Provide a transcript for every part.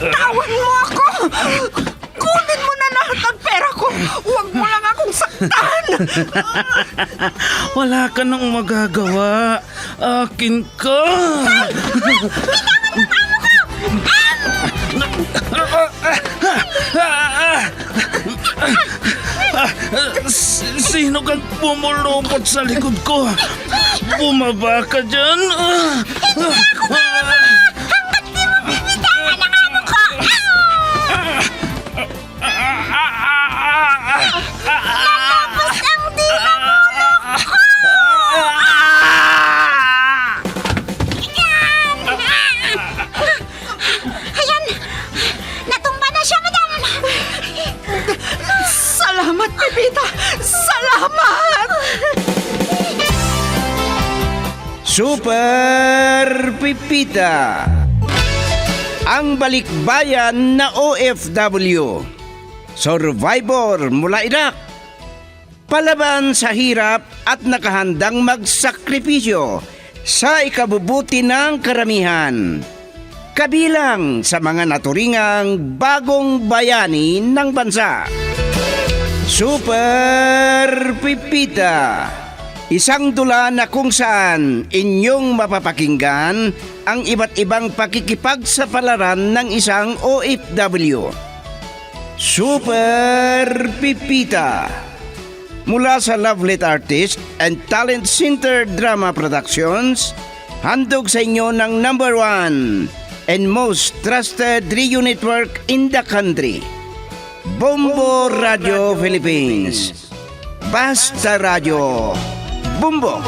Bitawan mo ako! Kunin mo na lahat ng pera ko! Huwag mo lang akong saktan! Wala ka nang magagawa. Akin ka. Sino kang pumulupot sa likod ko? Bumaba ka dyan. Ayan! Natumba na siya, madam! Salamat, Pepita! Salamat! Super Pipita, ang balikbayan na OFW, survivor mula Iraq, palaban sa hirap at nakahandang magsakripisyo sa ikabubuti ng karamihan, kabilang sa mga naturingang bagong bayani ng bansa. Super Pipita, isang dula na kung saan inyong mapapakinggan ang iba't ibang pakikipagsapalaran ng isang OFW. Super Pipita, mula sa Lovelet Artist and Talent Center Drama Productions, handog sa inyo ng #1 and most trusted radio network in the country, Bombo Radio Philippines. Basta Radio Bombo.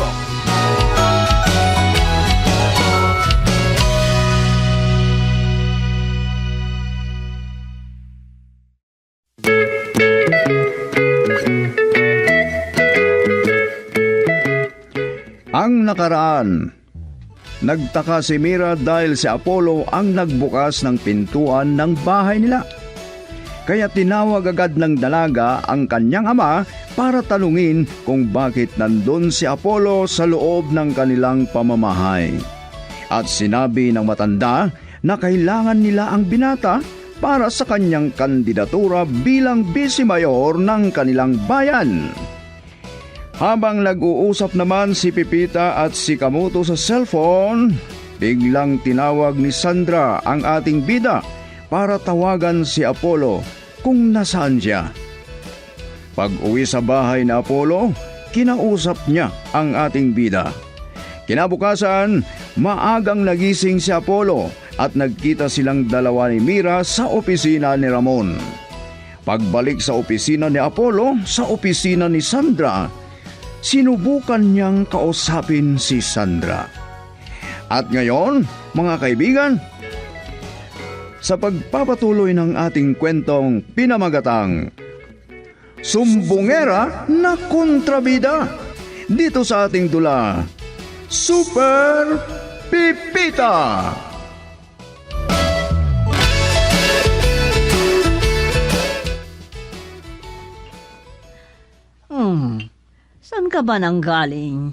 Ang nakaraan. Nagtaka si Mira dahil si Apollo ang nagbukas ng pintuan ng bahay nila. Kaya tinawag agad ng dalaga ang kanyang ama para tanungin kung bakit nandun si Apollo sa loob ng kanilang pamamahay. At sinabi ng matanda na kailangan nila ang binata para sa kanyang kandidatura bilang vice mayor ng kanilang bayan. Habang nag-uusap naman si Pipita at si Kamuto sa cellphone, biglang tinawag ni Sandra ang ating bida para tawagan si Apollo kung nasaan siya. Pag-uwi sa bahay ni Apollo, kinausap niya ang ating bida. Kinabukasan, maagang nagising si Apollo at nagkita silang dalawa ni Mira sa opisina ni Ramon. Pagbalik sa opisina ni Apollo sa opisina ni Sandra, sinubukan niyang kausapin si Sandra. At ngayon, mga kaibigan, sa pagpapatuloy ng ating kwentong pinamagatang Sumbongera na Kontrabida, dito sa ating dula, Super Pipita. Saan ka ba nang galing?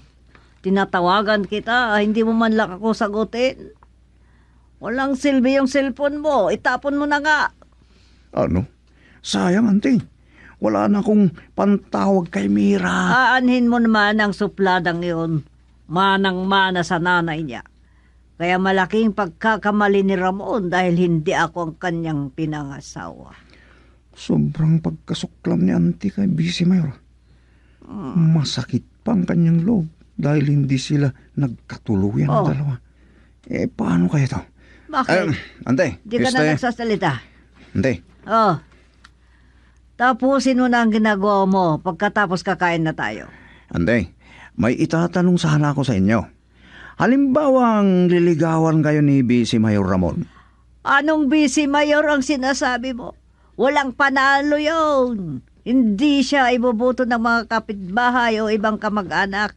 Tinatawagan kita, hindi mo man lang ako sagutin. Walang silbi yung cellphone mo, itapon mo na nga. Ano? Sayang, ante. Wala na akong pantawag kay Mira. Aanhin mo naman ang supladang iyon. Manang-mana sa nanay niya. Kaya malaking pagkakamali ni Ramon dahil hindi ako ang kanyang pinangasawa. Sobrang pagkasuklam ni ante kay Vice Mayor. Masakit pa ang kanyang loob dahil hindi sila nagkatuluyan ng dalawa. Paano kaya to? Bakit? Ante, Di ka na nagsasalita. Ante, Tapusin mo na ang ginagawa mo pagkatapos kakain na tayo. ante, may itatanong sana ako sa inyo. Halimbawang liligawan kayo ni Vice Mayor Ramon. Anong Vice Mayor ang sinasabi mo? Walang panalo yun. Hindi siya iboboto ng mga kapitbahay o ibang kamag-anak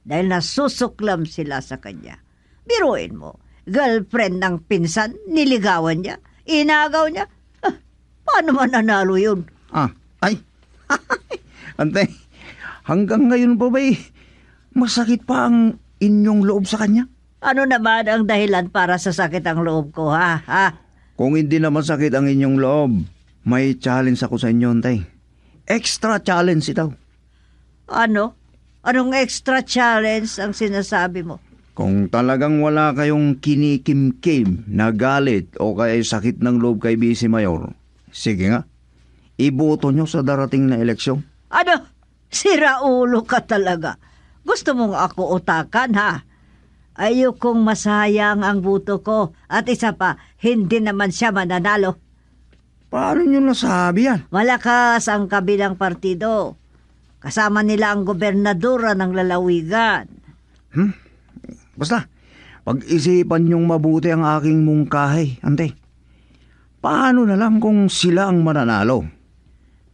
dahil nasusuklam sila sa kanya. Biruin mo, girlfriend ng pinsan, niligawan niya, inagaw niya. Paano mananalo yun? Ante, hanggang ngayon pa ba'y masakit pa ang inyong loob sa kanya? Ano naman ang dahilan para sa sakit ang loob ko, ha? Kung hindi naman sakit ang inyong loob, may challenge ako sa inyo, Antay. Extra challenge ito. Ano? Anong extra challenge ang sinasabi mo? Kung talagang wala kayong kinikimkim na galit o kaya sakit ng loob kay Vice Mayor, sige nga, iboto nyo sa darating na eleksyon. Ano? Sira ulo ka talaga. Gusto mong ako utakan, ha? Ayokong masayang ang buto ko. At isa pa, hindi naman siya mananalo. Paano nyo nasabi yan? Malakas ang kabilang partido. Kasama nila ang gobernadora ng lalawigan. Basta, pag-isipan nyong mabuti ang aking mungkahi, Antay. Paano na lang kung sila ang mananalo?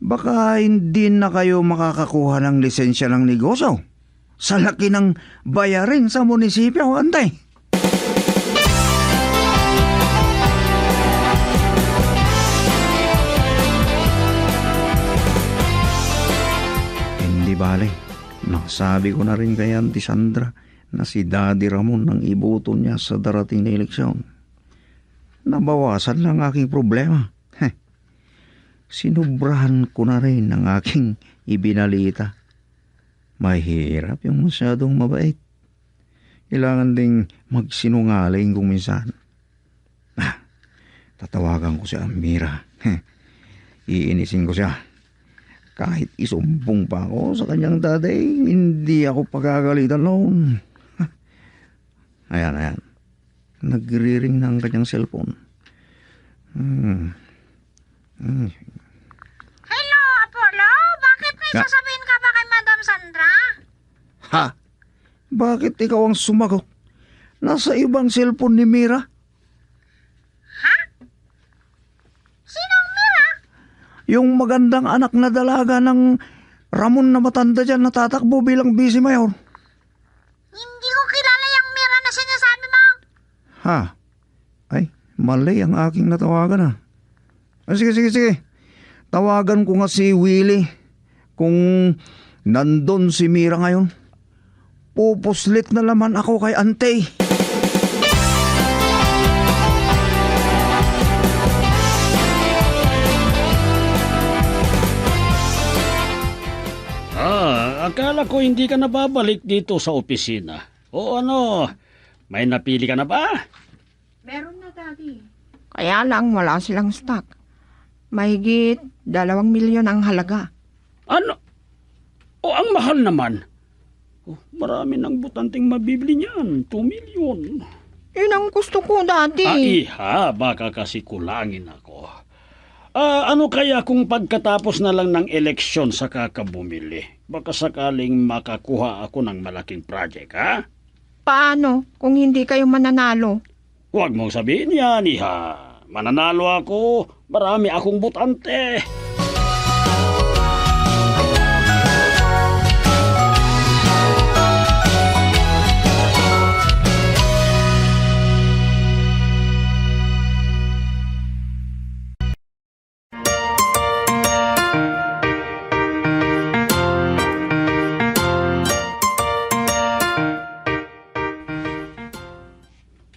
Baka hindi na kayo makakakuha ng lisensya ng negosyo. Sa laki ng bayarin sa munisipyo, Antay. Hindi bale. Nasabi ko na rin kay Auntie Sandra na si Daddy Ramon ang iboto niya sa darating na eleksyon. Nabawasan lang aking problema. Sinubrahan ko na rin ang aking ibinalita. Mahirap yung masyadong mabait. Kailangan ding magsinungaling kung minsan. Tatawagan ko si Amira. Iinisin ko siya. Kahit isumbong pa ako sa kanyang daday, hindi ako pagagalitan noon. Ayan. Nagre-ring na ang kanyang cellphone. Hello, Apollo? Bakit may sasabihin ka ba kay Madam Sandra? Ha? Bakit ikaw ang sumagot? Nasa ibang cellphone ni Mira? Sinong Mira? Yung magandang anak na dalaga ng Ramon na matanda dyan natatakbo bilang Vice Mayor. Hindi ko kilala yung Mira na sinasabi mo. Ha? Ay, mali ang aking natawagan Sige. Tawagan ko nga si Willie. Kung nandun si Mira ngayon, pupuslit na naman ako kay Antay. Akala ko hindi ka na babalik dito sa opisina. O ano, may napili ka na ba? Meron na, Daddy. Kaya lang wala silang stock. Mahigit 2 milyon ang halaga. Ano? O ang mahal naman. Marami ng butanting mabibili niyan. 2 milyon. Yun ang gusto ko, Daddy. Iha, baka kasi kulangin ako. Ano kaya kung pagkatapos na lang ng eleksyon saka ka bumili? Baka sakaling makakuha ako ng malaking project, ha? Paano kung hindi kayo mananalo? Huwag mong sabihin yan, Iha. Mananalo ako. Marami akong butante.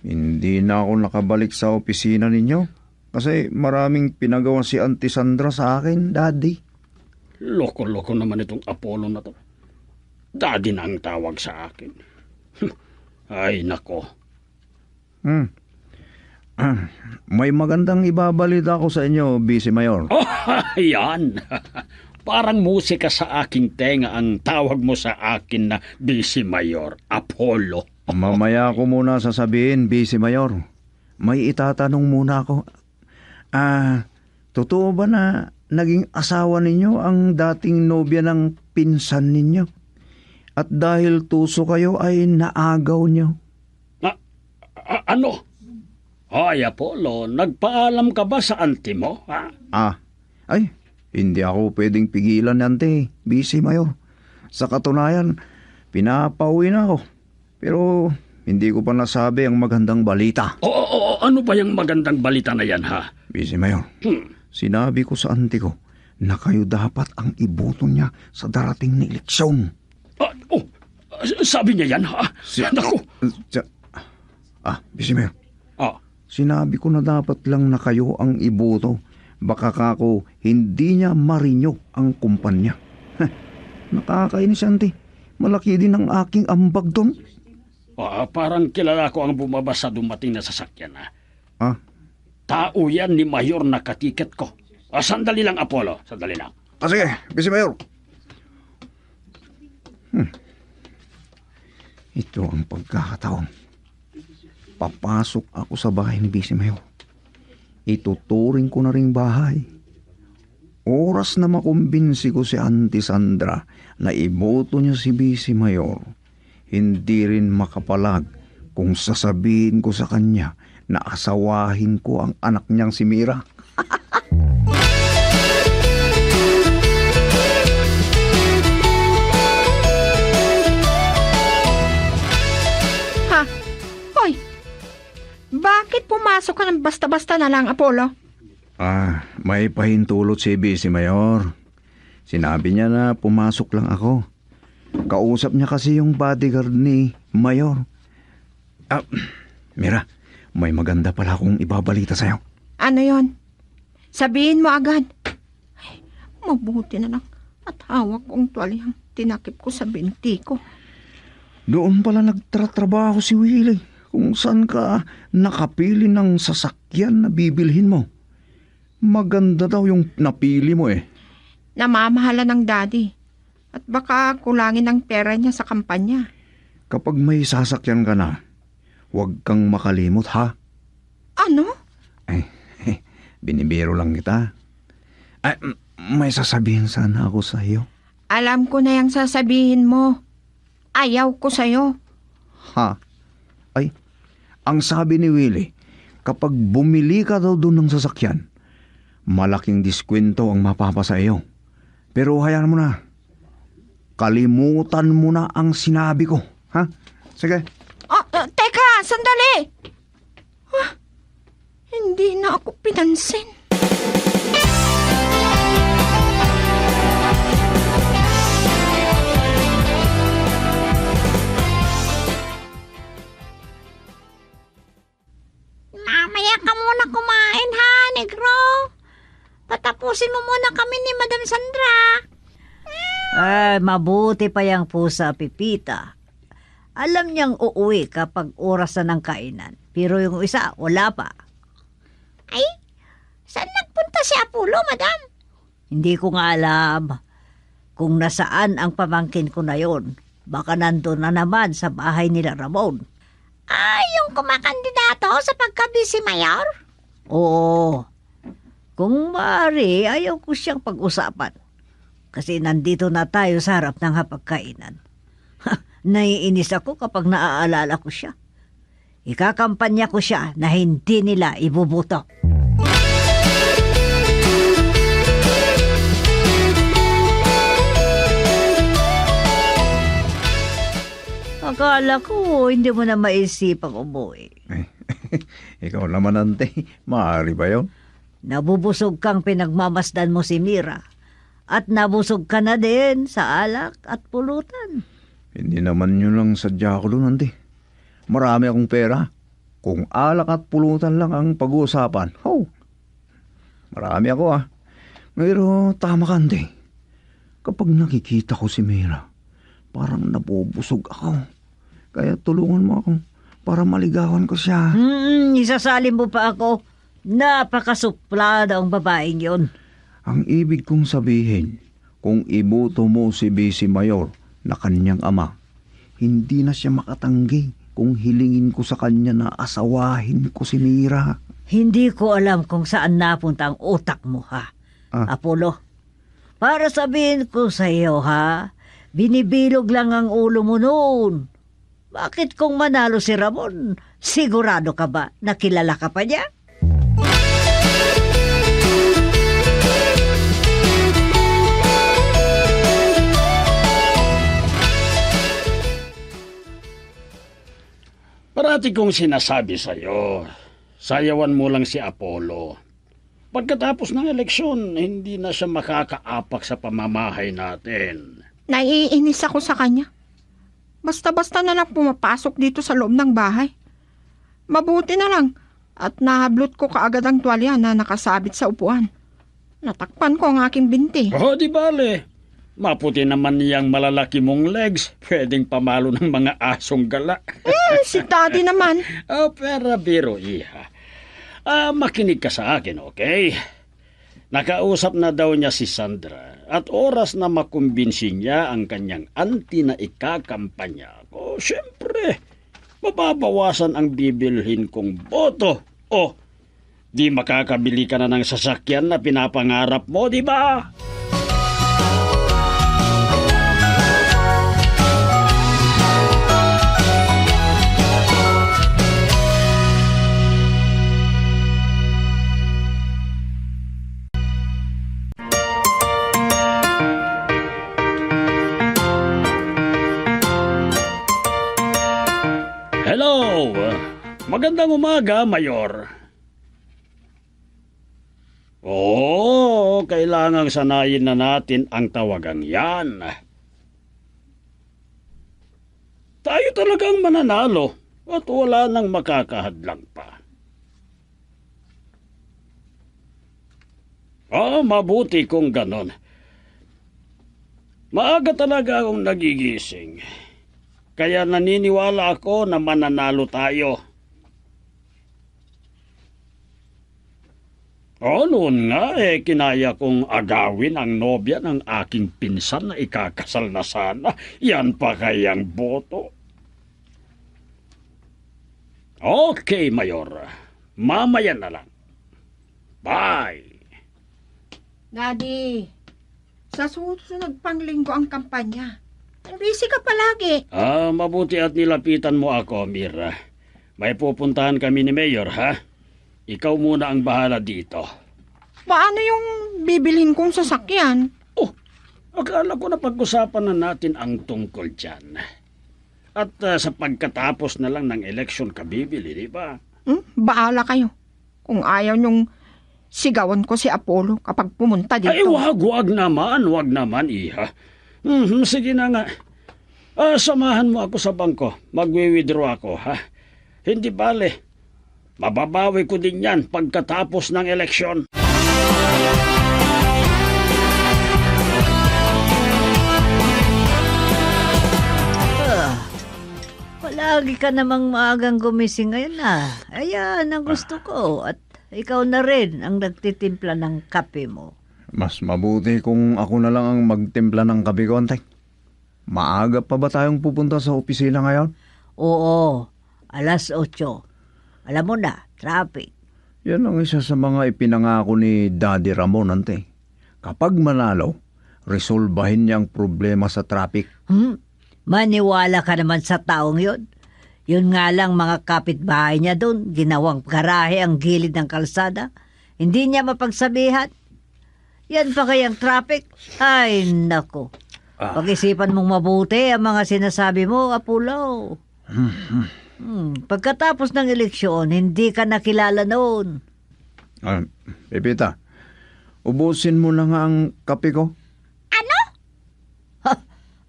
Hindi na ako nakabalik sa opisina ninyo kasi maraming pinagawa si Auntie Sandra sa akin, Daddy. Loko-loko naman itong Apollo na to. Daddy na ang tawag sa akin. Ay, nako. May magandang ibabalita ako sa inyo, Vice Mayor. Oh, yan. Parang musika sa aking tenga ang tawag mo sa akin na Vice Mayor, Apollo. Mamaya ko muna sasabihin, Vice Mayor. May itatanong muna ako. Totoo ba na naging asawa ninyo ang dating nobya ng pinsan ninyo? At dahil tuso kayo ay naagaw nyo? Ano? Ay, Apollo, nagpaalam ka ba sa auntie mo? Ha? Ay, hindi ako pwedeng pigilan nante, Vice Mayor. Sa katunayan, pinapauwi na ako. Pero hindi ko pa nasabi ang magandang balita. Ano ba yung magandang balita na yan, ha? Vice Mayor, sinabi ko sa auntie ko na kayo dapat ang iboto niya sa darating na eleksyon. Sabi niya yan, ha? Naku. Vice Mayor, Sinabi ko na dapat lang na kayo ang iboto. Baka kako hindi niya marinyok ang kumpanya. Nakakainis, auntie. Malaki din ang aking ambag doon. Parang kilala ko ang bumaba sa dumating na sasakyan. Ah, Tao yan ni Mayor na katiket ko. Sandali lang, Apollo. Sandali lang. sige, Vice Mayor. Ito ang pagkakataon. Papasok ako sa bahay ni Vice Mayor. Ituturing ko na ring bahay. Oras na makumbinsi ko si Auntie Sandra na iboto niya si Vice Mayor, hindi rin makapalag kung sasabihin ko sa kanya na asawahin ko ang anak niyang si Mira. Ha? Hoy! Bakit pumasok ka ng basta-basta na lang, Apollo? May pahintulot si Vice Mayor. Sinabi niya na pumasok lang ako. Kausap niya kasi yung bodyguard ni Mayor. Mira, may maganda pala akong ibabalita sa'yo. Ano yon? Sabihin mo agad. Ay, mabuti na lang at hawak kong tuwalyang tinakip ko sa binti ko. Doon pala nagtatrabaho si Willie kung saan ka nakapili ng sasakyan na bibilhin mo. Maganda daw yung napili mo eh. Namamahala ng daddy. At baka kulangin ang pera niya sa kampanya. Kapag may sasakyan ka na, huwag kang makalimot ha. Ano? Binibiro lang kita. May sasabihin sana ako sa iyo. Alam ko na yung sasabihin mo. Ayaw ko sa'yo. Ha? Ang sabi ni Willie, kapag bumili ka daw doon ng sasakyan, malaking diskwento ang mapapasa iyo. Pero hayaan mo na. Kalimutan mo na ang sinabi ko. Ha? Sige. Teka! Sandali! Hindi na ako pinansin. Mamaya ka muna kumain ha, negro. Patapusin mo muna kami ni Madam Sandra. Mabuti pa yang pusa, Pipita. Alam niyang uuwi kapag oras na ng kainan. Pero yung isa, wala pa. Ay, saan nagpunta si Apollo, Madam? Hindi ko nga alam kung nasaan ang pamangkin ko na yon. Baka nandun na naman sa bahay nila Ramon. Yung kumakandidato sa pagka-vice mayor? Oo. Kung maaari, ayaw ko siyang pag-usapan. Kasi nandito na tayo sa harap ng hapagkainan. Naiinis ako kapag naaalala ko siya. Ikakampanya ko siya na hindi nila ibubuto. Akala ko hindi mo na maisipang umuwi. Ikaw naman, ante. Maaari ba yun? Nabubusog kang pinagmamasdan mo si Mira. At nabusog ka na din sa alak at pulutan. Hindi naman yun lang sadya ko doon, ante. Marami akong pera. Kung alak at pulutan lang ang pag-uusapan, marami ako Pero tama ka, ante. Kapag nakikita ko si Mira, parang nabubusog ako. Kaya tulungan mo ako para maligawan ko siya. Isasalin mo pa ako. Napakasuplada ang babaeng yon. Ang ibig kong sabihin, kung iboto mo si Vice Mayor na kanyang ama, hindi na siya makatanggi kung hilingin ko sa kanya na asawahin ko si Mira. Hindi ko alam kung saan napunta ang utak mo, ha? Apollo, para sabihin ko sa iyo, ha? Binibilog lang ang ulo mo noon. Bakit kung manalo si Ramon, sigurado ka ba na kilala ka pa niya? Parati kong sinasabi sa'yo, sayawan mo lang si Apollo. Pagkatapos ng eleksyon, hindi na siya makakaapak sa pamamahay natin. Naiinis ako sa kanya. Basta-basta na lang pumapasok dito sa loob ng bahay. Mabuti na lang at nahablot ko kaagad ang tuwalya na nakasabit sa upuan. Natakpan ko ang aking binti. Oh, di bale. Maputi naman niyang malalaki mong legs. Pwedeng pamalo ng mga asong gala. Si Daddy naman. Oh, pero biro, iha. Makinig ka sa akin, okay? Nakausap na daw niya si Sandra at oras na makumbinsi niya ang kanyang auntie na ikakampanya ko, syempre, mababawasan ang bibilhin kong boto. O, di makakabili ka na ng sasakyan na pinapangarap mo, di ba? Hello! Magandang umaga, Mayor. Oo, kailangang sanayin na natin ang tawagang yan. Tayo talagang mananalo at wala nang makakahadlang pa. Mabuti kung ganon. Maaga talaga akong nagigising. Kaya naniniwala ako na mananalo tayo. Noon nga kinaya kong agawin ang nobya ng aking pinsan na ikakasal na sana. Yan pa kayang boto. Okay, Mayor. Mamaya na lang. Bye. Daddy, sa susunod pang linggo ang kampanya. Busy ka palagi. Mabuti at nilapitan mo ako, Mira. May pupuntahan kami ni Mayor, ha? Ikaw muna ang bahala dito. Paano yung bibilhin kong sasakyan? Oh, akala ko na pag-usapan na natin ang tungkol dyan. At sa pagkatapos na lang ng eleksyon ka bibili, di ba? Bahala kayo. Kung ayaw nyong sigawan ko si Apollo kapag pumunta dito. Ay, wag naman, iha. Sige na nga. Samahan mo ako sa bangko. Magwi-withdraw ako, ha? Hindi bale. Mababawi ko din yan pagkatapos ng eleksyon. Palagi ka namang maagang gumising ngayon na. Ayan ang gusto ko. At ikaw na rin ang nagtitimpla ng kape mo. Mas mabuti kung ako na lang ang magtimpla ng kape ko, Antay. Maaga pa ba tayong pupunta sa opisina ngayon? Oo, 8:00. Alam mo na, traffic. Yan ang isa sa mga ipinangako ni Daddy Ramon, Antay. Kapag manalo, resolbahin niya ang problema sa traffic. Maniwala ka naman sa taong yun. Yun nga lang mga kapitbahay niya doon, ginawang garahe ang gilid ng kalsada. Hindi niya mapagsabihan. Yan pa kayang traffic? Ay, nako. Pag-isipan mong mabuti ang mga sinasabi mo, Apollo. Pagkatapos ng eleksyon, hindi ka nakilala noon. Pepita, ubusin mo na nga ang kape ko. Ano?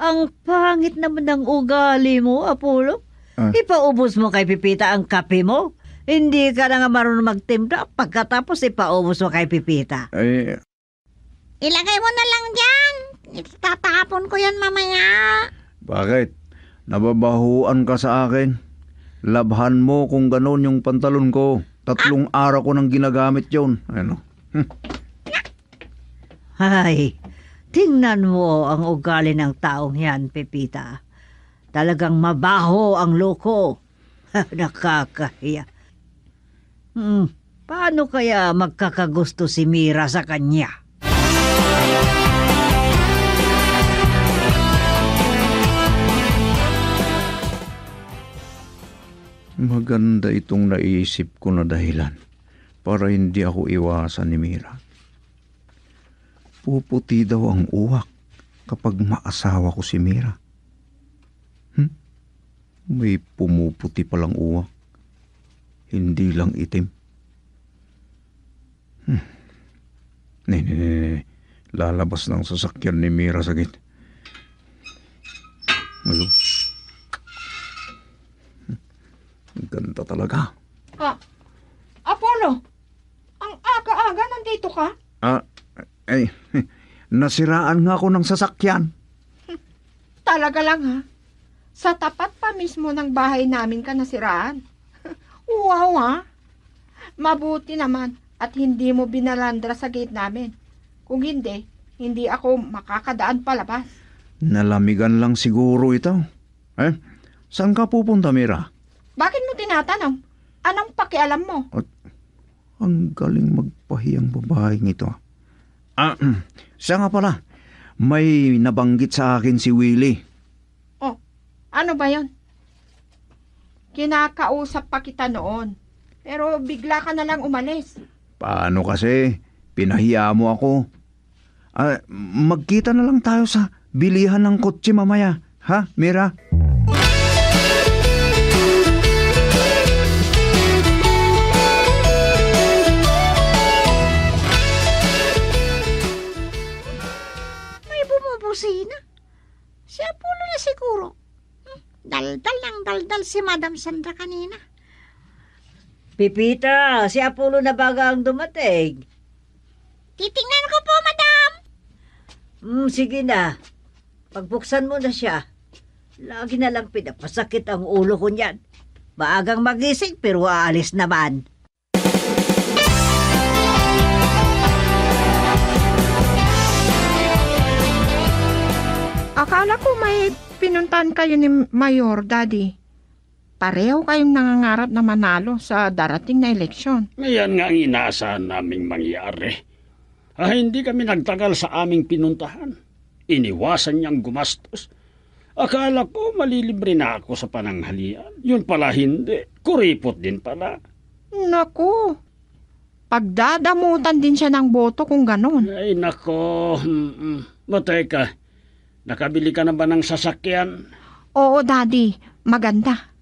Ang pangit naman ng ugali mo, Apollo. Ipaubos mo kay Pipita ang kape mo. Hindi ka na nga marunong magtimpla. Pagkatapos ipaubos mo kay Pipita. Ilagay mo na lang dyan. Itatapon ko yan mamaya. Bakit? Nababahuan ka sa akin. Labhan mo kung ganon yung pantalon ko. 3 araw ko nang ginagamit yun. Ano? Ay, tingnan mo ang ugali ng taong yan, Pepita. Talagang mabaho ang loko. Nakakahiya. Paano kaya magkakagusto si Mira sa kanya? Maganda itong naisip ko na dahilan para hindi ako iwasan ni Mira. Puputi daw ang uwak kapag maasawa ko si Mira. May pumuputi palang uwak. Hindi lang itim. Lalabas ng sasakyan ni Mira sa gate. Ganda talaga. Apollo, ang aga-aga nandito ka? Nasiraan nga ako ng sasakyan. Talaga lang ha? Sa tapat pa mismo ng bahay namin ka nasiraan. Wow ha? Mabuti naman at hindi mo binalandra sa gate namin. Kung hindi ako makakadaan palabas. Nalamigan lang siguro ito. Saan ka pupunta, Mira? Bakit mo tinatanong? Anong pakialam mo? Ang galing magpahiyang babaeng ito. Siya nga pala, may nabanggit sa akin si Willie. Oh, ano ba yon? Kinakausap pa kita noon. Pero bigla ka na lang umalis. Paano kasi? Pinahiya mo ako. Magkita na lang tayo sa bilihan ng kotse mamaya. Ha, Mira? May bumubusina. Si Apollo na siguro. Daldal ng daldal si Madam Sandra kanina. Pipita, si Apollo na baga ang dumating. Titingnan ko po, Madam. Sige na. Pagbuksan mo na siya. Lagi na lang pinapasakit ang ulo ko niyan. Maagang magising pero aalis naman. Akala ko may pinuntahan kayo ni Mayor, Daddy. Pareho kayong nangangarap na manalo sa darating na eleksyon. Ngayon nga ang inaasahan naming mangyari. Hindi kami nagtagal sa aming pinuntahan. Iniwasan niyang gumastos. Akala ko malilibre na ako sa pananghalian. Yun pala hindi. Kuripot din pala. Naku, pagdadamutan din siya ng boto kung ganon. Ay nako. Teka, nakabili ka na ba ng sasakyan? Oo, Daddy, maganda.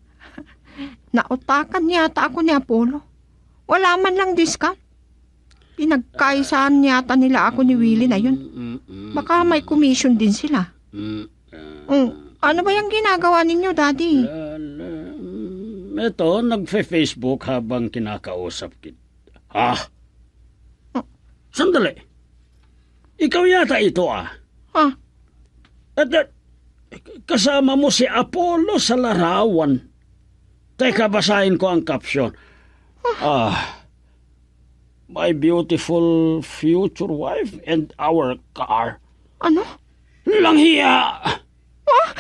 Nautakan yata ako ni Apollo. Wala man lang discount. Pinagkaisaan yata nila ako ni Willie na yun. Baka may commission din sila. Ano ba yung ginagawa ninyo, Daddy? Ito, nagfe-Facebook habang kinakausap kita. Sandali. Ikaw yata ito Ha? At kasama mo si Apollo sa larawan. Teka, basahin ko ang caption. My beautiful future wife and our car. Ano? Langhiya!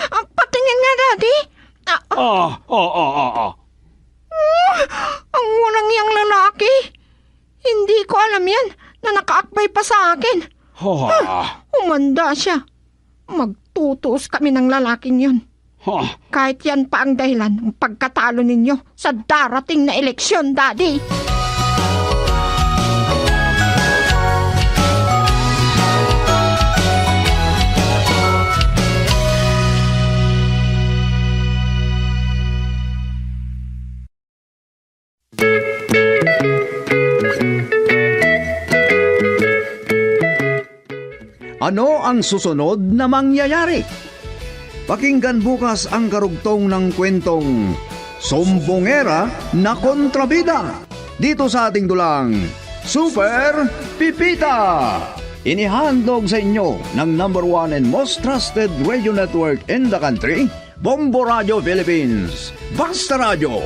Patingin nga, Daddy. Ang walang yang lalaki. Hindi ko alam yan na nakaakbay pa sa akin. Umanda siya. Magtutuos kami ng lalaking yun. Kahit yan pa ang dahilan ng pagkatalo ninyo sa darating na eleksyon, Daddy. Ano ang susunod na mangyayari? Pakinggan bukas ang karugtong ng kwentong Sumbongera na Kontrabida dito sa ating dulang Super Pipita. Inihandog sa inyo ng #1 and most trusted radio network in the country, Bombo Radio Philippines. Basta Radio,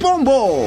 Bombo!